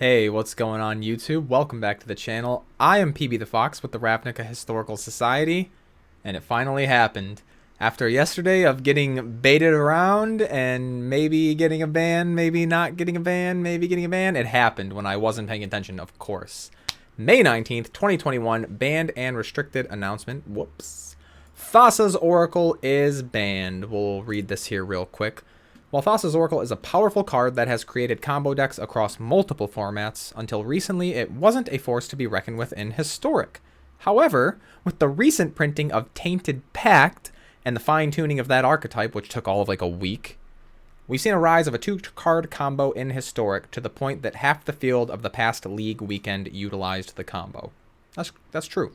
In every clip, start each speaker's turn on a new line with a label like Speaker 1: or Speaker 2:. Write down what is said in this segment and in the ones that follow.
Speaker 1: Hey, what's going on YouTube? Welcome back to the channel. I am PB the Fox with the Ravnica Historical Society, and it finally happened. After yesterday of getting baited around and maybe getting a ban, maybe not getting a ban, maybe getting a ban, it happened when I wasn't paying attention, of course. May 19th, 2021, banned and restricted announcement. Whoops. Thassa's Oracle is banned. We'll read this here real quick. While Thassa's Oracle is a powerful card that has created combo decks across multiple formats, until recently it wasn't a force to be reckoned with in Historic. However, with the recent printing of Tainted Pact and the fine-tuning of that archetype, which took all of like a week, we've seen a rise of a 2-card combo in Historic to the point that half the field of the past League weekend utilized the combo. That's true.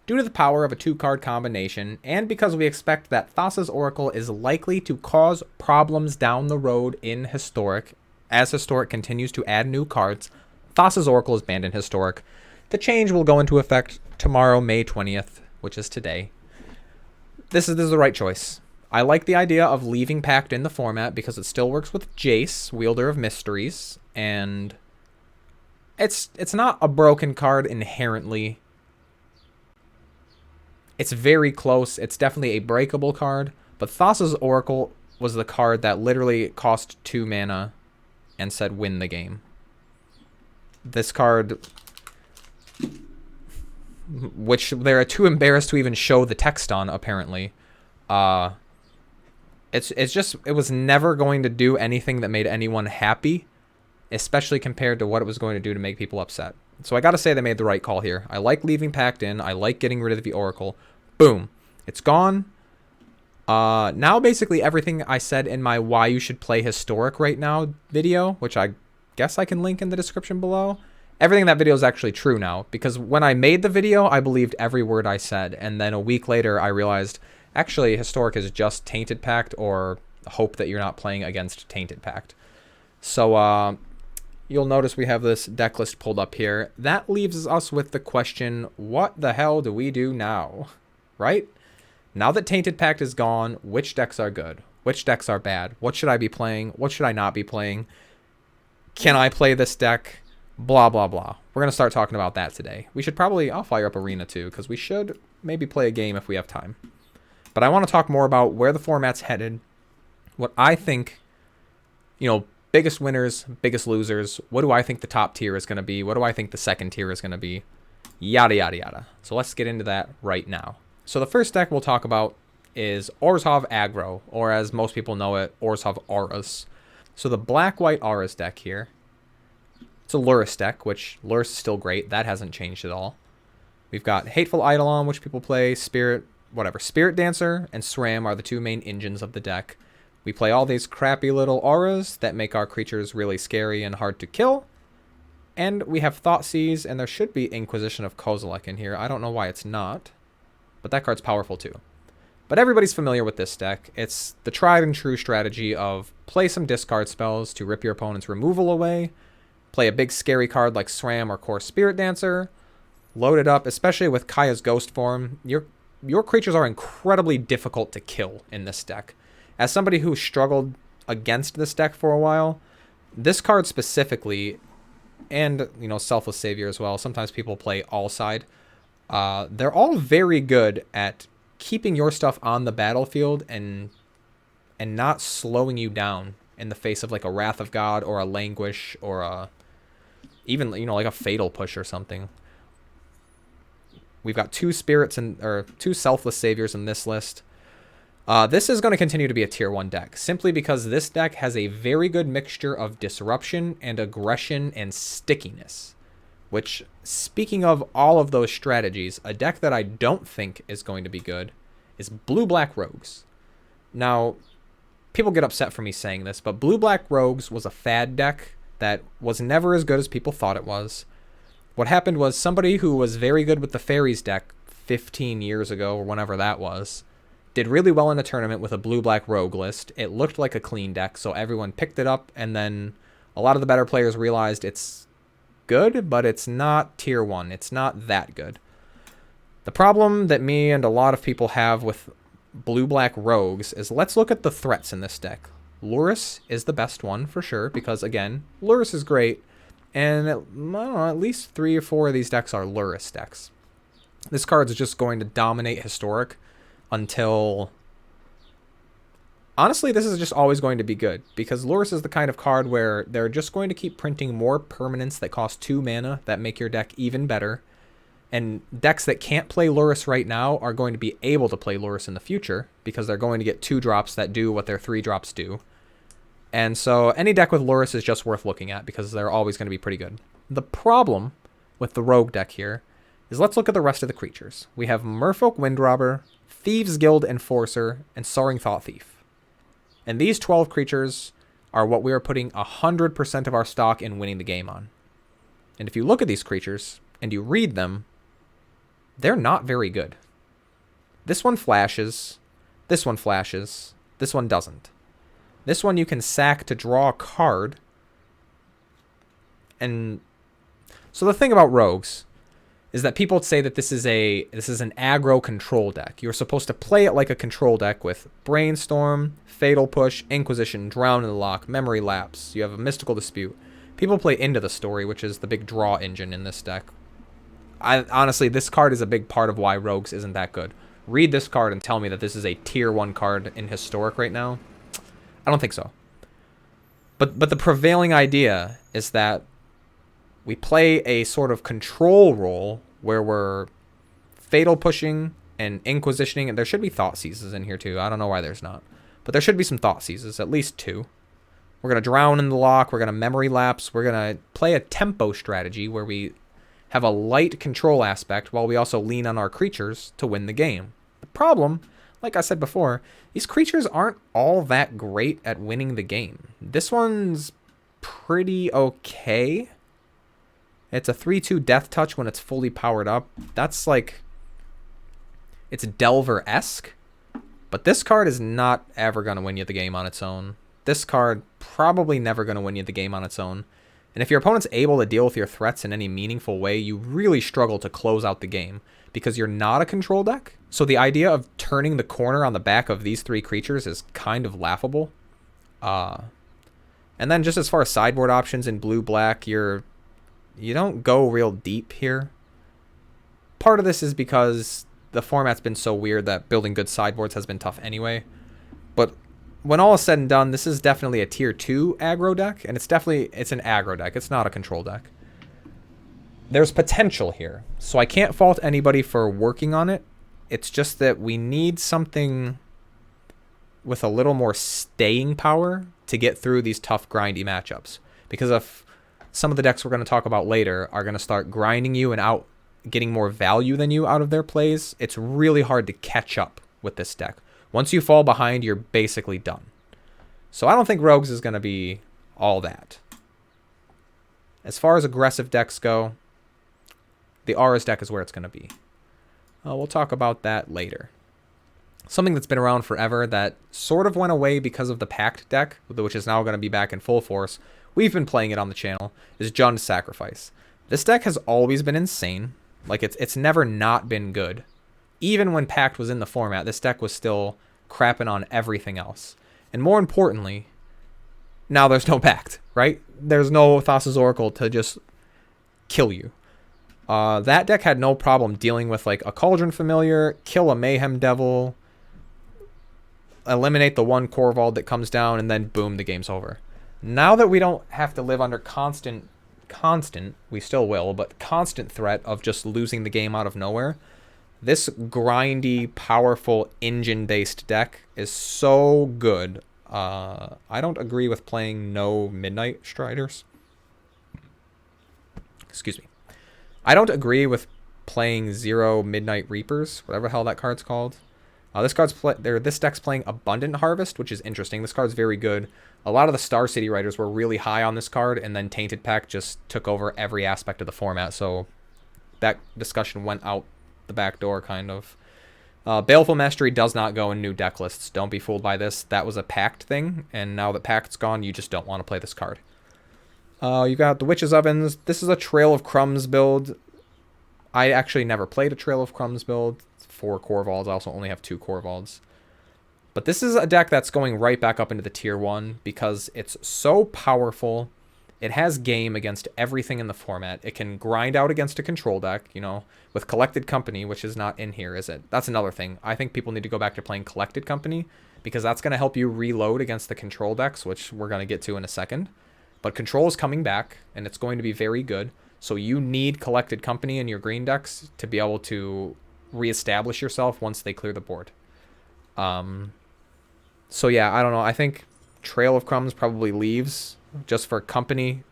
Speaker 1: Due to the power of a 2-card combination, and because we expect that Thassa's Oracle is likely to cause problems down the road in Historic, as Historic continues to add new cards, Thassa's Oracle is banned in Historic. The change will go into effect tomorrow, May 20th, which is today. This is the right choice. I like the idea of leaving Pact in the format because it still works with Jace, Wielder of Mysteries, and it's not a broken card inherently. It's very close. It's definitely a breakable card, but Thassa's Oracle was the card that literally cost 2 mana and said win the game. This card, which they're too embarrassed to even show the text on, apparently. It was never going to do anything that made anyone happy, especially compared to what it was going to do to make people upset. So I gotta say they made the right call here. I like leaving Pact in. I like getting rid of the Oracle. Boom. It's gone. Now basically everything I said in my why you should play Historic right now video, which I guess I can link in the description below, everything in that video is actually true now. Because when I made the video, I believed every word I said. And then a week later, I realized, actually, Historic is just Tainted Pact, or hope that you're not playing against Tainted Pact. So, you'll notice we have this deck list pulled up here. That leaves us with the question, what the hell do we do now? Right? Now that Tainted Pact is gone, which decks are good? Which decks are bad? What should I be playing? What should I not be playing? Can I play this deck? Blah, blah, blah. We're going to start talking about that today. We should probably, I'll fire up Arena too, because we should maybe play a game if we have time. But I want to talk more about where the format's headed, what I think, biggest winners, biggest losers. What do I think the top tier is going to be? What do I think the second tier is going to be? Yada, yada, yada. So let's get into that right now. So the first deck we'll talk about is Gruel Aggro, or as most people know it, Gruel Auras. So the black-white Auras deck here, it's a Lurrus deck, which Lurrus is still great. That hasn't changed at all. We've got Hateful Eidolon, which people play, Spirit Dancer, and SRAM are the 2 main engines of the deck. We play all these crappy little auras that make our creatures really scary and hard to kill. And we have Thoughtseize, and there should be Inquisition of Kozilek in here. I don't know why it's not, but that card's powerful too. But everybody's familiar with this deck. It's the tried and true strategy of play some discard spells to rip your opponent's removal away, play a big scary card like SRAM or Core Spirit Dancer, load it up, especially with Kaya's Ghost form. Your creatures are incredibly difficult to kill in this deck. As somebody who struggled against this deck for a while, this card specifically, and, Selfless Savior as well, sometimes people play all side, they're all very good at keeping your stuff on the battlefield and not slowing you down in the face of like a Wrath of God or a Languish or a, even, like a Fatal Push or something. We've got 2 2 Selfless Saviors in this list. This is going to continue to be a tier 1 deck, simply because this deck has a very good mixture of disruption and aggression and stickiness. Which, speaking of all of those strategies, a deck that I don't think is going to be good is Blue-Black Rogues. Now, people get upset for me saying this, but Blue-Black Rogues was a fad deck that was never as good as people thought it was. What happened was somebody who was very good with the Fairies deck 15 years ago, or whenever that was, did really well in a tournament with a Blue-Black Rogue list. It looked like a clean deck, so everyone picked it up, and then a lot of the better players realized it's good, but it's not tier 1. It's not that good. The problem that me and a lot of people have with Blue-Black Rogues is, let's look at the threats in this deck. Lurrus is the best one for sure, because again, Lurrus is great. And I don't know, at least 3 or 4 of these decks are Lurrus decks. This card is just going to dominate Historic until... Honestly, this is just always going to be good, because Lurrus is the kind of card where they're just going to keep printing more permanents that cost 2 mana that make your deck even better. And decks that can't play Lurrus right now are going to be able to play Lurrus in the future, because they're going to get 2 drops that do what their 3 drops do. And so any deck with Lurrus is just worth looking at, because they're always going to be pretty good. The problem with the Rogue deck here is, let's look at the rest of the creatures. We have Merfolk Windrobber, Thieves Guild Enforcer, and Soaring Thought Thief. And these 12 creatures are what we are putting 100% of our stock in winning the game on. And if you look at these creatures and you read them, they're not very good. This one flashes, this one flashes, this one doesn't. This one you can sack to draw a card. And so the thing about rogues is that people say that this is an aggro control deck. You're supposed to play it like a control deck with Brainstorm, Fatal Push, Inquisition, Drown in the Lock, Memory Lapse. You have a Mystical Dispute. People play Into the Story, which is the big draw engine in this deck. Honestly, this card is a big part of why Rogues isn't that good. Read this card and tell me that this is a tier 1 card in Historic right now. I don't think so. But the prevailing idea is that we play a sort of control role where we're Fatal Pushing and Inquisitioning, and there should be Thought Seizes in here too. I don't know why there's not. But there should be some Thought Seizes, at least 2. We're going to Drown in the Lock, we're going to Memory Lapse, we're going to play a tempo strategy where we have a light control aspect while we also lean on our creatures to win the game. The problem, like I said before, these creatures aren't all that great at winning the game. This one's pretty okay. It's a 3/2 Death Touch when it's fully powered up. That's like... It's Delver-esque. But this card is not ever going to win you the game on its own. This card probably never going to win you the game on its own. And if your opponent's able to deal with your threats in any meaningful way, you really struggle to close out the game, because you're not a control deck. So the idea of turning the corner on the back of these 3 creatures is kind of laughable. And then just as far as sideboard options in blue-black, you don't go real deep here. Part of this is because the format's been so weird that building good sideboards has been tough anyway. But when all is said and done, this is definitely a tier 2 aggro deck, and it's an aggro deck. It's not a control deck. There's potential here, so I can't fault anybody for working on it. It's just that we need something with a little more staying power to get through these tough, grindy matchups. Because if some of the decks we're going to talk about later are going to start grinding you and getting more value than you out of their plays, it's really hard to catch up with this deck. Once you fall behind, you're basically done. So I don't think Rogues is going to be all that. As far as aggressive decks go, the Aura's deck is where it's going to be. We'll talk about that later. Something that's been around forever that sort of went away because of the Pact deck, which is now going to be back in full force. We've been playing it on the channel, is Jund's Sacrifice. This deck has always been insane. Like, it's never not been good. Even when Pact was in the format, this deck was still crapping on everything else. And more importantly, now there's no Pact, right? There's no Thassa's Oracle to just kill you. That deck had no problem dealing with like a Cauldron Familiar, kill a Mayhem Devil, eliminate the one Corvold that comes down, and then boom, the game's over. Now that we don't have to live under constant, we still will, but constant threat of just losing the game out of nowhere, this grindy, powerful, engine-based deck is so good. I don't agree with playing no Midnight Striders. Excuse me. I don't agree with playing 0 Midnight Reapers, whatever the hell that card's called. This deck's playing Abundant Harvest, which is interesting. This card's very good. A lot of the Star City writers were really high on this card, and then Tainted Pact just took over every aspect of the format, so that discussion went out the back door, kind of. Baleful Mastery does not go in new deck lists. Don't be fooled by this. That was a Pact thing, and now that Pact's gone, you just don't want to play this card. You got the Witch's Ovens. This is a Trail of Crumbs build. I actually never played a Trail of Crumbs build. 4 Corvolds. I also only have 2 Corvolds. But this is a deck that's going right back up into the tier 1 because it's so powerful It has game against everything in the format. It can grind out against a control deck, you know, with Collected Company, which is not in here, is it? That's another thing. I think people need to go back to playing Collected Company because that's going to help you reload against the control decks, which we're going to get to in a second. But control is coming back, and it's going to be very good. So you need Collected Company in your green decks to be able to reestablish yourself once they clear the board. So yeah, I don't know. I think Trail of Crumbs probably leaves just for company.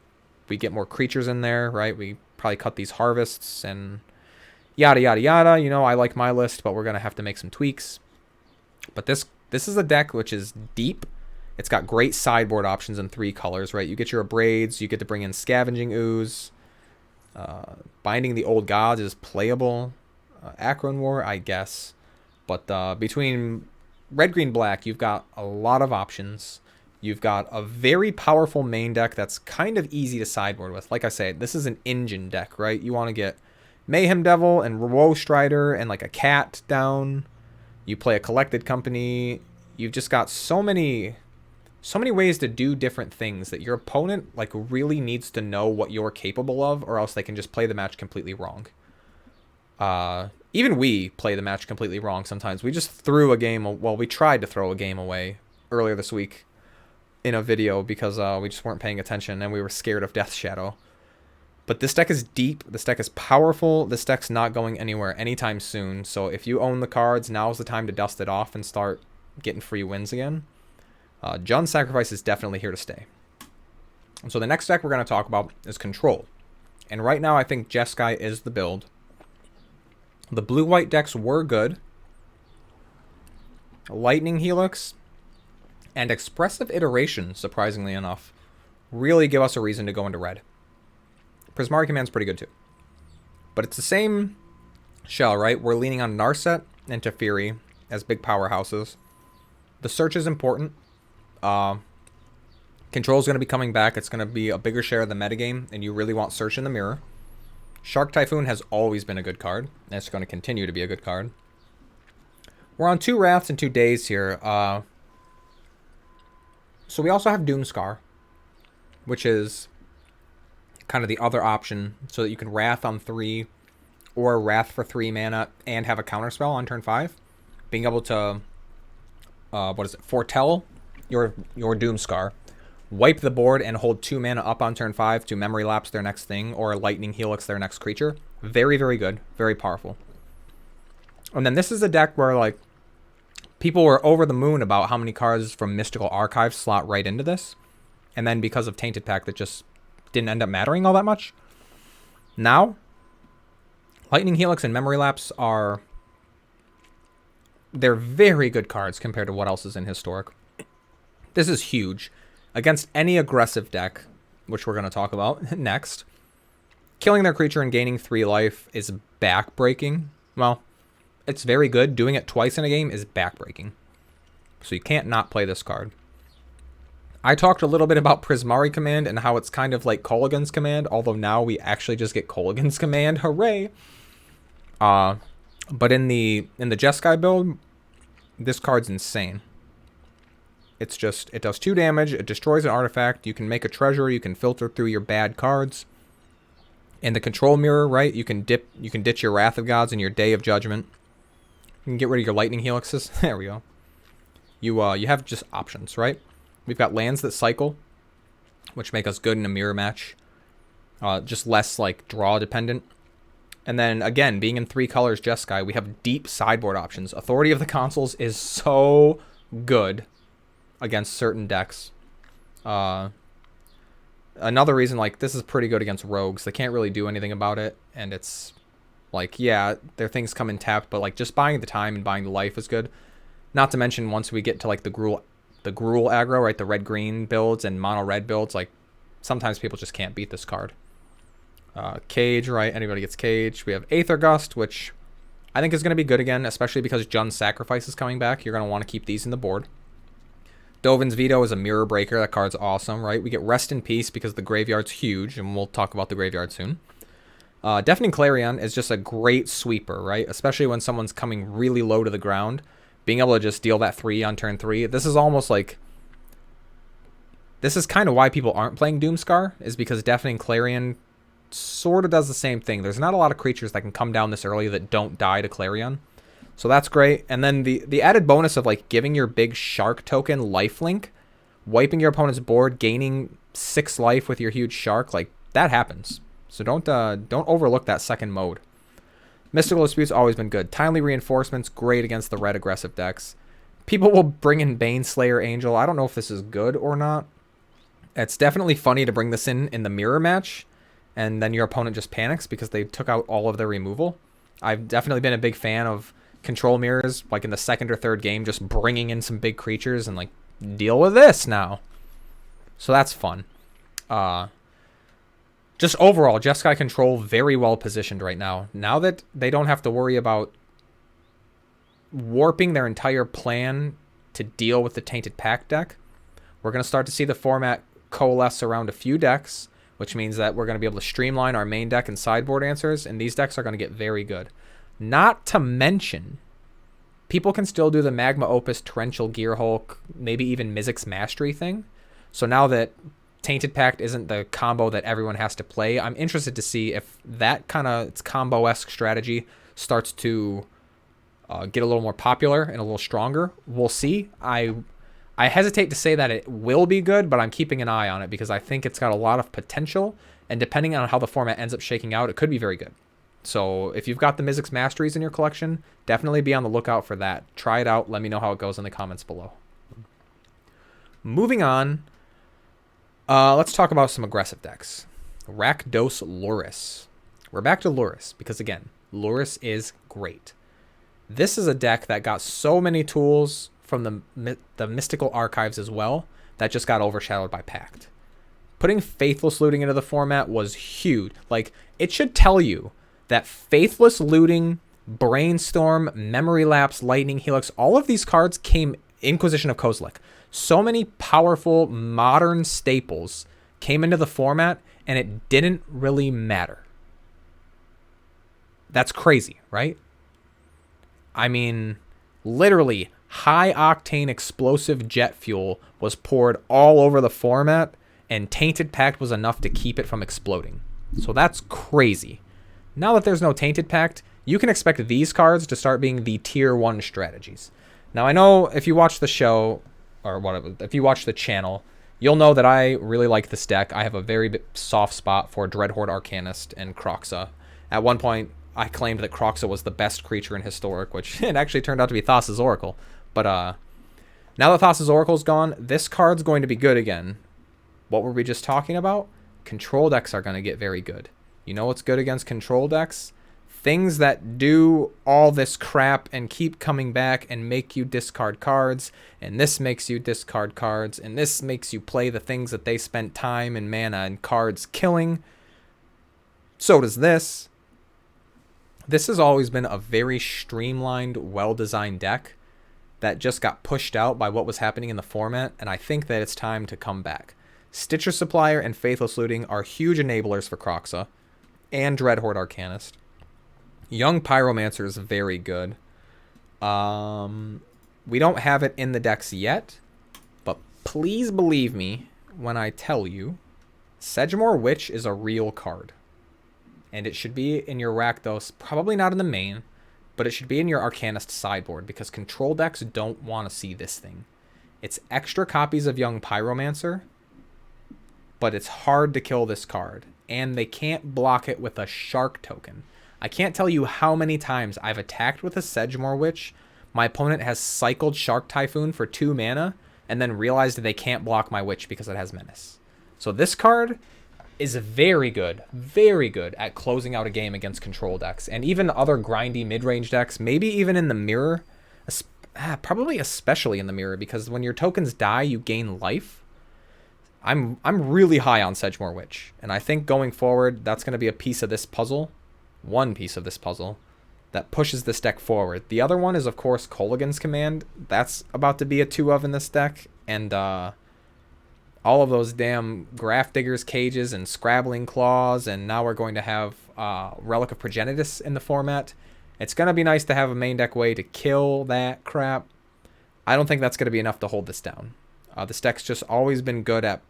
Speaker 1: We get more creatures in there, right? We probably cut these harvests and yada, yada, yada. You know, I like my list, but we're going to have to make some tweaks. But this is a deck which is deep. It's got great sideboard options in 3 colors, right? You get your Abrades, you get to bring in Scavenging Ooze. Binding the Old Gods is playable. Akron War, I guess. But between red, green, black, you've got a lot of options. You've got a very powerful main deck that's kind of easy to sideboard with. Like I said, this is an engine deck, right? You want to get Mayhem Devil and Woe Strider and like a cat down. You play a Collected Company. You've just got so many ways to do different things that your opponent like really needs to know what you're capable of, or else they can just play the match completely wrong. Even we play the match completely wrong sometimes. We just threw a game, well, we tried to throw a game away earlier this week in a video because we just weren't paying attention and we were scared of Death Shadow. But this deck is deep. This deck is powerful. This deck's not going anywhere anytime soon. So if you own the cards, now's the time to dust it off and start getting free wins again. Jund Sacrifice is definitely here to stay. So the next deck we're going to talk about is Control. And right now I think Jeskai is the build. The blue-white decks were good. Lightning Helix and Expressive Iteration, surprisingly enough, really give us a reason to go into red. Prismari Command's pretty good too. But it's the same shell, right? We're leaning on Narset and Teferi as big powerhouses. The search is important. Control's going to be coming back. It's going to be a bigger share of the metagame, and you really want Search in the Mirror. Shark Typhoon has always been a good card, and it's going to continue to be a good card. We're on 2 Wraths and 2 Days here. So we also have Doomscar, which is kind of the other option, so that you can Wrath on 3 or Wrath for 3 mana and have a counterspell on turn 5. Being able to, foretell your Doomscar, wipe the board and hold 2 mana up on turn 5 to Memory Lapse their next thing or Lightning Helix their next creature. Very, very good. Very powerful. And then this is a deck where, like, people were over the moon about how many cards from Mystical Archive slot right into this. And then because of Tainted Pact, that just didn't end up mattering all that much. Now, Lightning Helix and Memory Lapse are... they're very good cards compared to what else is in Historic. This is huge. Against any aggressive deck, which we're going to talk about next, killing their creature and gaining 3 life is backbreaking. Well, it's very good. Doing it twice in a game is backbreaking. So you can't not play this card. I talked a little bit about Prismari Command and how it's kind of like Kolaghan's Command, although now we actually just get Kolaghan's Command. Hooray! But in the Jeskai build, this card's insane. It's just, it does 2 damage, it destroys an artifact, you can make a treasure, you can filter through your bad cards. In the Control Mirror, right, you can ditch your Wrath of Gods and your Day of Judgment. You can get rid of your Lightning Helixes. There we go. You have just options, right? We've got lands that cycle, which make us good in a mirror match. Just less, like, draw dependent. And then, again, being in 3 colors Jeskai, we have deep sideboard options. Authority of the Consuls is so good against certain decks. Another reason, like, this is pretty good against rogues. They can't really do anything about it, and it's like, yeah, their things come in tapped, but like just buying the time and buying the life is good. Not to mention once we get to like the Gruel aggro, right, the red green builds and mono red builds, like sometimes people just can't beat this card. Cage, right? Anybody gets Cage. We have Aether Gust, which I think is going to be good again, especially because Jund Sacrifice is coming back. You're going to want to keep these in the board. Dovin's Veto is a mirror breaker. That card's awesome, right? We get Rest in Peace because the graveyard's huge, and we'll talk about the graveyard soon. Deafening Clarion is just a great sweeper, right? Especially when someone's coming really low to the ground. Being able to just deal that 3 on turn 3. This is almost like This is kind of why people aren't playing Doomscar, is because Deafening Clarion sort of does the same thing. There's not a lot of creatures that can come down this early that don't die to Clarion. So that's great. And then the added bonus of like giving your big shark token lifelink, wiping your opponent's board, gaining 6 life with your huge shark, like that happens. So don't overlook that second mode. Mystical Dispute's always been good. Timely Reinforcements, great against the red aggressive decks. People will bring in Baneslayer Angel. I don't know if this is good or not. It's definitely funny to bring this in the mirror match, and then your opponent just panics because they took out all of their removal. I've definitely been a big fan of control mirrors, like in the second or third game, just bringing in some big creatures and like, deal with this now. So that's fun. Just overall, Jeskai Control very well positioned right now. Now that they don't have to worry about warping their entire plan to deal with the Tainted Pact deck, we're going to start to see the format coalesce around a few decks, which means that we're going to be able to streamline our main deck and sideboard answers, and these decks are going to get very good. Not to mention, people can still do the Magma Opus, Torrential Gearhulk, maybe even Mizzix Mastery thing. So now that Tainted Pact isn't the combo that everyone has to play, I'm interested to see if that kind of combo-esque strategy starts to get a little more popular and a little stronger. We'll see. I hesitate to say that it will be good, but I'm keeping an eye on it because I think it's got a lot of potential, and depending on how the format ends up shaking out, it could be very good. So if you've got the Mizzix Masteries in your collection, definitely be on the lookout for that. Try it out. Let me know how it goes in the comments below. Moving on, let's talk about some aggressive decks. Rakdos Lurrus. We're back to Lurrus because, again, Lurrus is great. This is a deck that got so many tools from the Mystical Archives as well that just got overshadowed by Pact. Putting Faithless Looting into the format was huge. Like, it should tell you that Faithless Looting, Brainstorm, Memory Lapse, Lightning Helix, all of these cards came Inquisition of Kozilek. So many powerful modern staples came into the format, and it didn't really matter. That's crazy, right? I mean, literally, high-octane explosive jet fuel was poured all over the format, and Tainted Pact was enough to keep it from exploding. So that's crazy. Now that there's no Tainted Pact, you can expect these cards to start being the tier 1 strategies. Now, I know if you watch the show, or whatever, if you watch the channel, you'll know that I really like this deck. I have a very soft spot for Dreadhorde Arcanist and Kroxa. At one point, I claimed that Kroxa was the best creature in Historic, which it actually turned out to be Thassa's Oracle. But now that Thassa's Oracle's gone, this card's going to be good again. What were we just talking about? Control decks are going to get very good. You know what's good against control decks? Things that do all this crap and keep coming back and make you discard cards, and this makes you discard cards, and this makes you play the things that they spent time and mana and cards killing. So does this. This has always been a very streamlined, well-designed deck that just got pushed out by what was happening in the format, and I think that it's time to come back. Stitcher Supplier and Faithless Looting are huge enablers for Kroxa and Dreadhorde Arcanist. Young Pyromancer is very good. We don't have it in the decks yet, but please believe me when I tell you, Sedgemoor Witch is a real card. And it should be in your Rakdos, probably not in the main, but it should be in your Arcanist sideboard because control decks don't want to see this thing. It's extra copies of Young Pyromancer, but it's hard to kill this card, and they can't block it with a Shark token. I can't tell you how many times I've attacked with a Sedgemoor Witch, my opponent has cycled Shark Typhoon for 2 mana, and then realized they can't block my Witch because it has Menace. So this card is very good at closing out a game against control decks, and even other grindy mid-range decks, maybe even in the mirror, probably especially in the mirror, because when your tokens die, you gain life. I'm really high on Sedgemoor Witch, and I think going forward, that's going to be a piece of this puzzle, one piece of this puzzle, that pushes this deck forward. The other one is, of course, Kolaghan's Command. That's about to be a 2 of in this deck, and all of those damn Grafdigger's Cages and Scrabbling Claws, and now we're going to have Relic of Progenitus in the format. It's going to be nice to have a main deck way to kill that crap. I don't think that's going to be enough to hold this down. This deck's just always been good at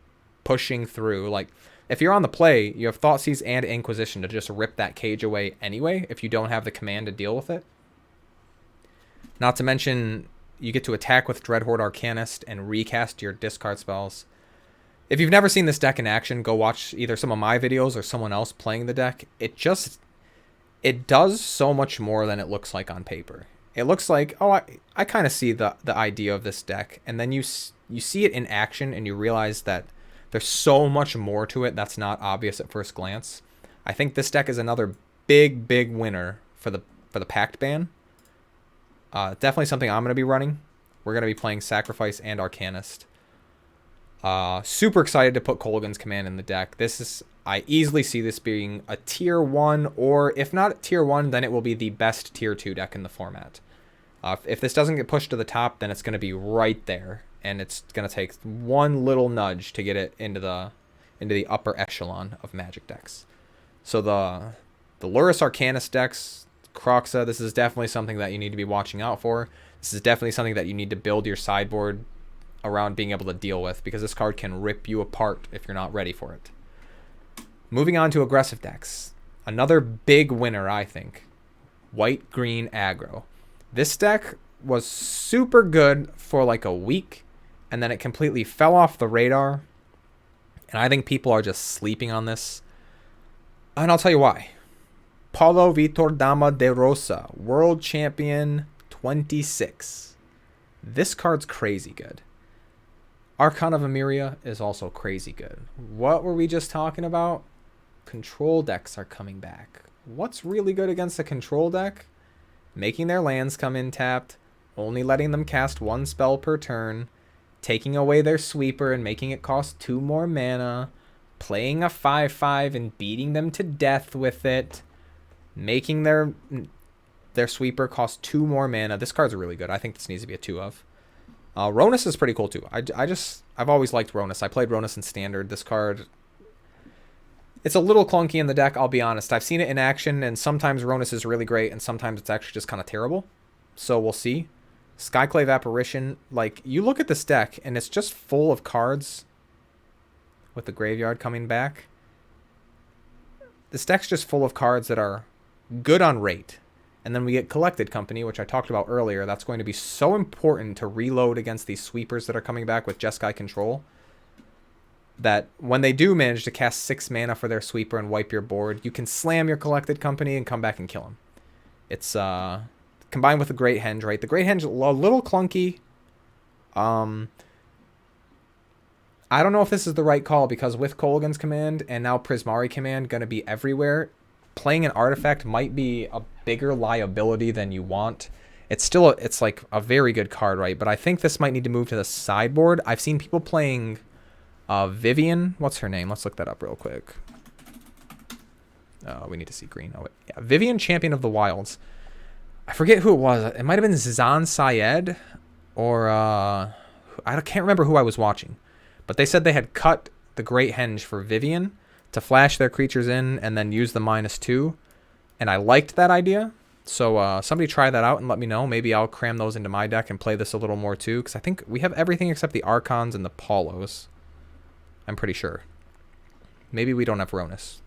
Speaker 1: pushing through. Like, if you're on the play, you have Thoughtseize and Inquisition to just rip that cage away anyway if you don't have the command to deal with it. Not to mention, you get to attack with Dreadhorde Arcanist and recast your discard spells. If you've never seen this deck in action, go watch either some of my videos or someone else playing the deck. It does so much more than it looks like on paper. It looks like, oh, I kind of see the idea of this deck, and then you see it in action and you realize that there's so much more to it that's not obvious at first glance. I think this deck is another big winner for the Pact ban. Definitely something I'm going to be running. We're going to be playing Sacrifice and Arcanist. Super excited to put Kolaghan's Command in the deck. I easily see this being a tier 1, or if not tier 1, then it will be the best tier 2 deck in the format. If this doesn't get pushed to the top, then it's going to be right there, and it's going to take one little nudge to get it into the upper echelon of Magic decks. So the Lurrus Arcanist decks, Kroxa, this is definitely something that you need to be watching out for. This is definitely something that you need to build your sideboard around being able to deal with, because this card can rip you apart if you're not ready for it. Moving on to aggressive decks. Another big winner, I think. White-green aggro. This deck was super good for like a week, and then it completely fell off the radar. And I think people are just sleeping on this. And I'll tell you why. Paulo Vitor Dama de Rosa, World Champion 26. This card's crazy good. Archon of Emeria is also crazy good. What were we just talking about? Control decks are coming back. What's really good against a control deck? Making their lands come in tapped, only letting them cast one spell per turn, taking away their sweeper and making it cost 2 more mana, playing a 5/5 and beating them to death with it, making their sweeper cost 2 more mana. This card's really good. I think this needs to be a 2 of. Ronus is pretty cool too. I've always liked Ronus. I played Ronus in Standard. This card, it's a little clunky in the deck, I'll be honest. I've seen it in action, and sometimes Ronus is really great, and sometimes it's actually just kind of terrible. So we'll see. Skyclave Apparition, like, you look at this deck, and it's just full of cards with the graveyard coming back. This deck's just full of cards that are good on rate. And then we get Collected Company, which I talked about earlier. That's going to be so important to reload against these sweepers that are coming back with Jeskai Control, that when they do manage to cast 6 mana for their sweeper and wipe your board, you can slam your Collected Company and come back and kill them. It's combined with the Great Henge, right? The Great Henge, a little clunky. I don't know if this is the right call, because with Kolaghan's Command and now Prismari Command going to be everywhere, playing an artifact might be a bigger liability than you want. It's like a very good card, right? But I think this might need to move to the sideboard. I've seen people playing Vivian. What's her name? Let's look that up real quick. Oh, we need to see green. Oh, yeah. Vivian, Champion of the Wilds. I forget who it was. It might have been Zan Syed, or I can't remember who I was watching. But they said they had cut the Great Henge for Vivian to flash their creatures in and then use the -2. And I liked that idea. So somebody try that out and let me know. Maybe I'll cram those into my deck and play this a little more too, because I think we have everything except the Archons and the Paulos. I'm pretty sure. Maybe we don't have Ronus.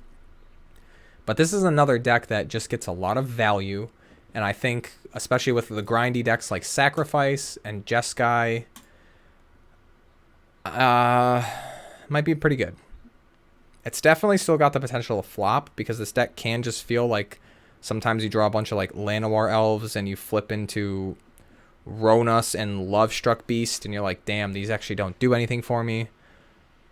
Speaker 1: But this is another deck that just gets a lot of value. And I think, especially with the grindy decks like Sacrifice and Jeskai, might be pretty good. It's definitely still got the potential to flop, because this deck can just feel like sometimes you draw a bunch of like Llanowar Elves and you flip into Ronus and Lovestruck Beast and you're like, damn, these actually don't do anything for me.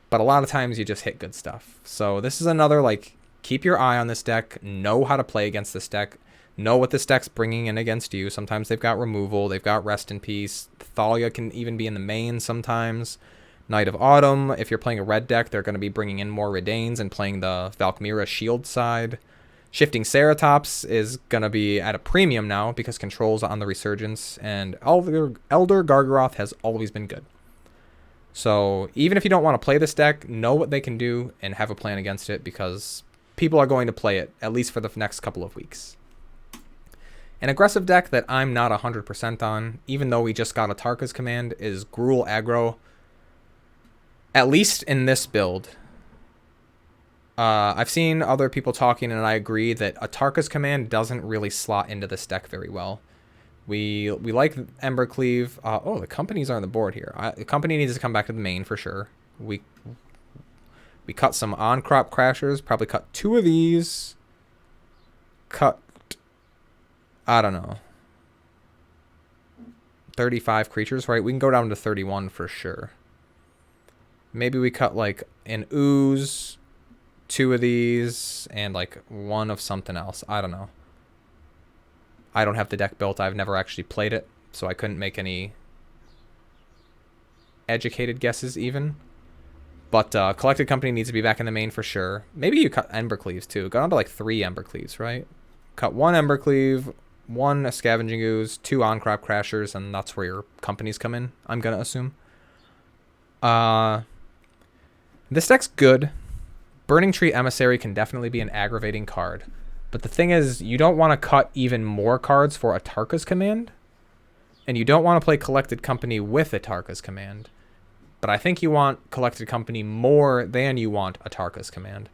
Speaker 1: But a lot of times you just hit good stuff. So this is another, like, keep your eye on this deck, know how to play against this deck, know what this deck's bringing in against you. Sometimes they've got removal, they've got Rest in Peace. Thalia can even be in the main sometimes. Night of Autumn, if you're playing a red deck, they're going to be bringing in more Redanes and playing the Valkmira shield side. Shifting Ceratops is going to be at a premium now because Control's on the Resurgence, and Elder Gargaroth has always been good. So even if you don't want to play this deck, know what they can do and have a plan against it, because people are going to play it, at least for the next couple of weeks. An aggressive deck that I'm not 100% on, even though we just got a Tarka's Command, is Gruel Aggro. At least in this build. I've seen other people talking, and I agree that Atarka's Command doesn't really slot into this deck very well. We like Embercleave. Oh, the companies are on the board here. The company needs to come back to the main for sure. We cut some on-crop crashers. Probably cut 2 of these. Cut, I don't know, 35 creatures, right? We can go down to 31 for sure. Maybe we cut like an ooze, 2 of these, and like 1 of something else. I don't know. I don't have the deck built. I've never actually played it, so I couldn't make any educated guesses even. But Collected Company needs to be back in the main for sure. Maybe you cut Embercleaves too. Go down to like 3 Embercleaves, right? Cut 1 Embercleave, 1 Scavenging Ooze, 2 on-crop crashers, and that's where your companies come in, I'm going to assume. This deck's good. Burning Tree Emissary can definitely be an aggravating card. But the thing is, you don't want to cut even more cards for Atarka's Command. And you don't want to play Collected Company with Atarka's Command. But I think you want Collected Company more than you want Atarka's Command.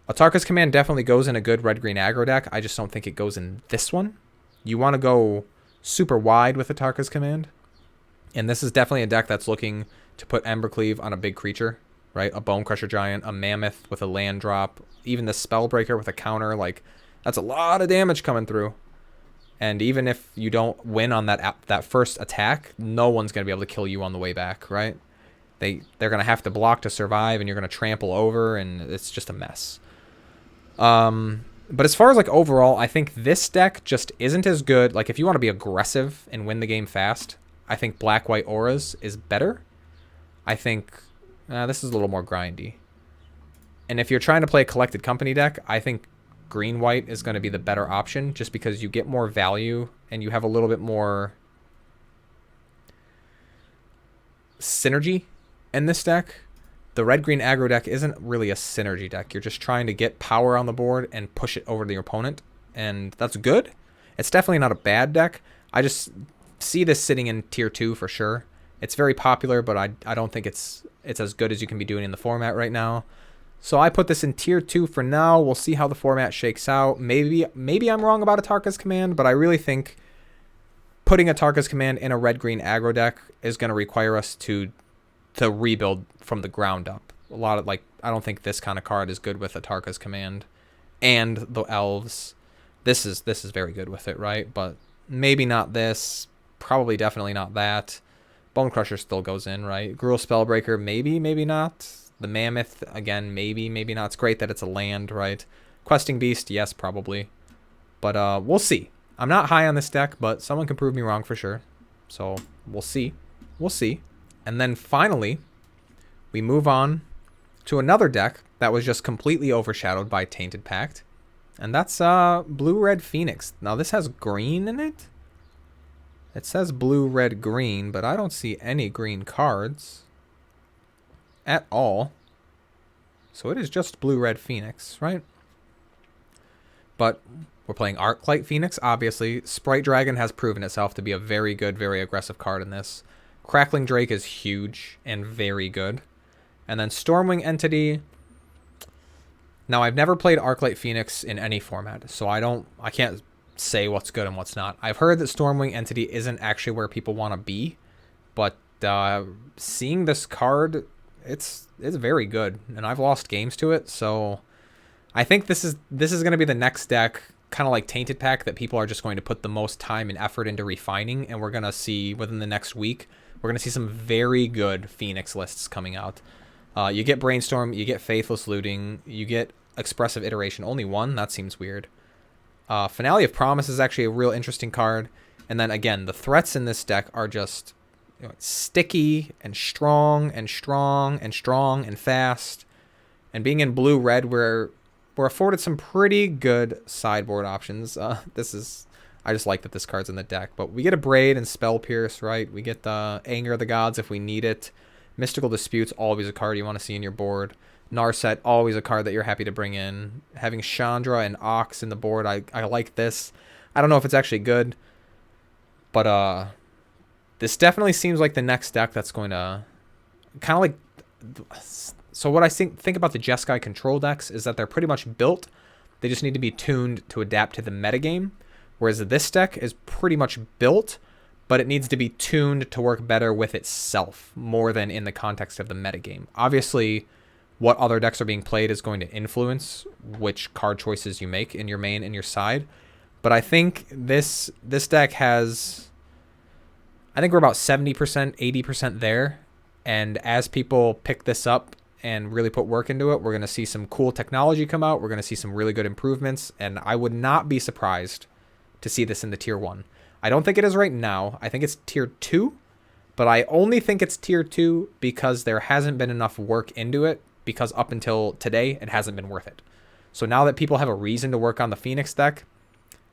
Speaker 1: Atarka's Command definitely goes in a good red-green aggro deck. I just don't think it goes in this one. You want to go super wide with Atarka's Command. And this is definitely a deck that's looking to put Embercleave on a big creature, right? A Bonecrusher Giant, a Mammoth with a land drop, even the Spellbreaker with a counter. Like, that's a lot of damage coming through. And even if you don't win on that first attack, no one's going to be able to kill you on the way back, right? They're going to have to block to survive, and you're going to trample over, and it's just a mess. But as far as like overall, I think this deck just isn't as good. Like, if you want to be aggressive and win the game fast, I think Black-White Auras is better. I think this is a little more grindy. And if you're trying to play a Collected Company deck, I think Green-White is going to be the better option, just because you get more value and you have a little bit more synergy in this deck. The red-green aggro deck isn't really a synergy deck. You're just trying to get power on the board and push it over to your opponent, and that's good. It's definitely not a bad deck. I just see this sitting in tier 2 for sure. It's very popular, but I don't think it's as good as you can be doing in the format right now. So I put this in tier 2 for now. We'll see how the format shakes out. Maybe I'm wrong about Atarka's Command, but I really think putting Atarka's Command in a red-green aggro deck is going to require us to rebuild from the ground up. A lot of, like, I don't think this kind of card is good with Atarka's Command and the elves. This is very good with it, right? But maybe not this. Probably definitely not that. Bonecrusher still goes in, right? Gruel Spellbreaker, maybe not. The Mammoth, again, maybe not. It's great that it's a land, right? Questing Beast, yes, probably. But we'll see. I'm not high on this deck, but someone can prove me wrong for sure. So we'll see. We'll see. And then finally, we move on to another deck that was just completely overshadowed by Tainted Pact. And that's Blue-Red Phoenix. Now, this has green in it. It says blue, red, green, but I don't see any green cards at all. So it is just Blue-Red Phoenix, right? But we're playing Arclight Phoenix, obviously. Sprite Dragon has proven itself to be a very good, very aggressive card in this. Crackling Drake is huge and very good. And then Stormwing Entity. Now, I've never played Arclight Phoenix in any format, so I can't say what's good and what's not. I've heard that Stormwing Entity isn't actually where people want to be, but seeing this card, it's very good, and I've lost games to it, so I think this is going to be the next deck, kind of like Tainted Pact, that people are just going to put the most time and effort into refining, and we're going to see within the next week, we're going to see some very good Phoenix lists coming out. You get Brainstorm, you get Faithless Looting, you get Expressive Iteration. Only one? That seems weird. Finale of Promise is actually a real interesting card. And then again, the threats in this deck are just sticky and strong and strong and strong and fast. And being in blue-red, we're afforded some pretty good sideboard options. I just like that this card's in the deck. But we get a Braid and Spell Pierce, right? We get the Anger of the Gods if we need it. Mystical Dispute's always a card you want to see in your board. Narset, always a card that you're happy to bring in. Having Chandra and Ox in the board, I like this. I don't know if it's actually good, but this definitely seems like the next deck that's going to kind of like So what I think about the Jeskai control decks is that they're pretty much built. They just need to be tuned to adapt to the metagame. Whereas this deck is pretty much built, but it needs to be tuned to work better with itself more than in the context of the metagame. Obviously, what other decks are being played is going to influence which card choices you make in your main and your side. But I think this deck has... I think we're about 70%, 80% there. And as people pick this up and really put work into it, we're going to see some cool technology come out. We're going to see some really good improvements. And I would not be surprised to see this in the tier 1. I don't think it is right now. I think it's tier 2. But I only think it's tier 2 because there hasn't been enough work into it. Because up until today, it hasn't been worth it. So now that people have a reason to work on the Phoenix deck,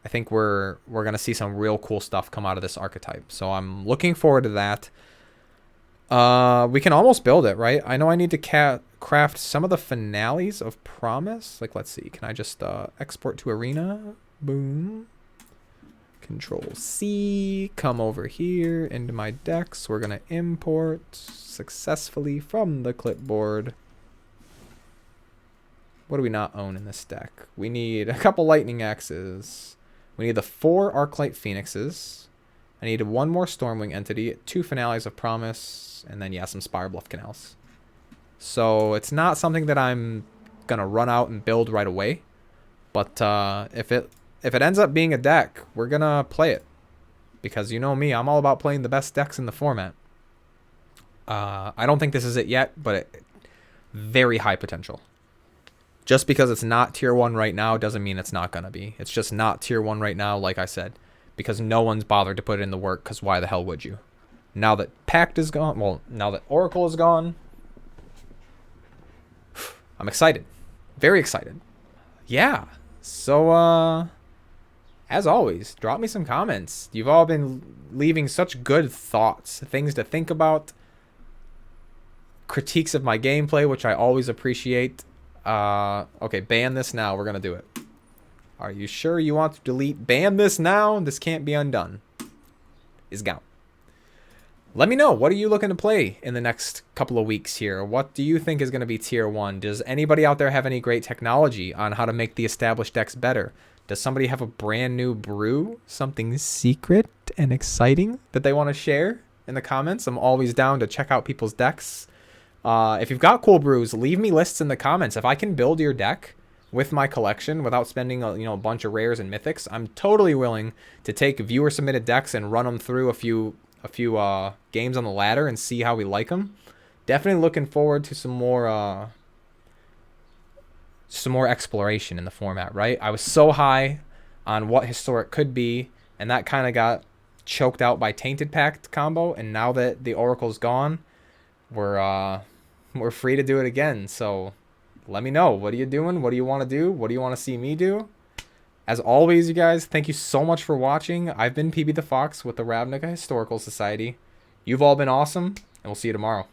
Speaker 1: I think we're going to see some real cool stuff come out of this archetype. So I'm looking forward to that. We can almost build it, right? I know I need to craft some of the finales of Promise. Like, let's see. Can I just export to Arena? Boom. Control C. Come over here into my decks. We're going to import successfully from the clipboard. What do we not own in this deck? We need a couple Lightning Axes. We need the 4 Arclight Phoenixes. I need 1 more Stormwing entity, 2 Finales of Promise, and then, yeah, some Spire Bluff Canals. So it's not something that I'm going to run out and build right away. But if it ends up being a deck, we're going to play it. Because you know me, I'm all about playing the best decks in the format. I don't think this is it yet, but very high potential. Just because it's not tier 1 right now doesn't mean it's not going to be. It's just not tier 1 right now, like I said. Because no one's bothered to put in the work, because why the hell would you? Now that Pact is gone, well, now that Oracle is gone, I'm excited. Very excited. Yeah. So, as always, drop me some comments. You've all been leaving such good thoughts, things to think about, critiques of my gameplay, which I always appreciate. Okay, ban this now. We're going to do it. Are you sure you want to delete? Ban this now. This can't be undone. Is gone. Let me know. What are you looking to play in the next couple of weeks here? What do you think is going to be tier 1? Does anybody out there have any great technology on how to make the established decks better? Does somebody have a brand new brew? Something secret and exciting that they want to share in the comments? I'm always down to check out people's decks. If you've got cool brews, leave me lists in the comments. If I can build your deck with my collection without spending a bunch of rares and mythics, I'm totally willing to take viewer submitted decks and run them through a few games on the ladder and see how we like them. Definitely looking forward to some more exploration in the format, right? I was so high on what Historic could be, and that kind of got choked out by Tainted Pact combo, and now that the Oracle's gone, we're free to do it again. So let me know. What are you doing? What do you want to do? What do you want to see me do? As always, you guys, thank you so much for watching. I've been PB the Fox with the Ravnica Historical Society. You've all been awesome, and we'll see you tomorrow.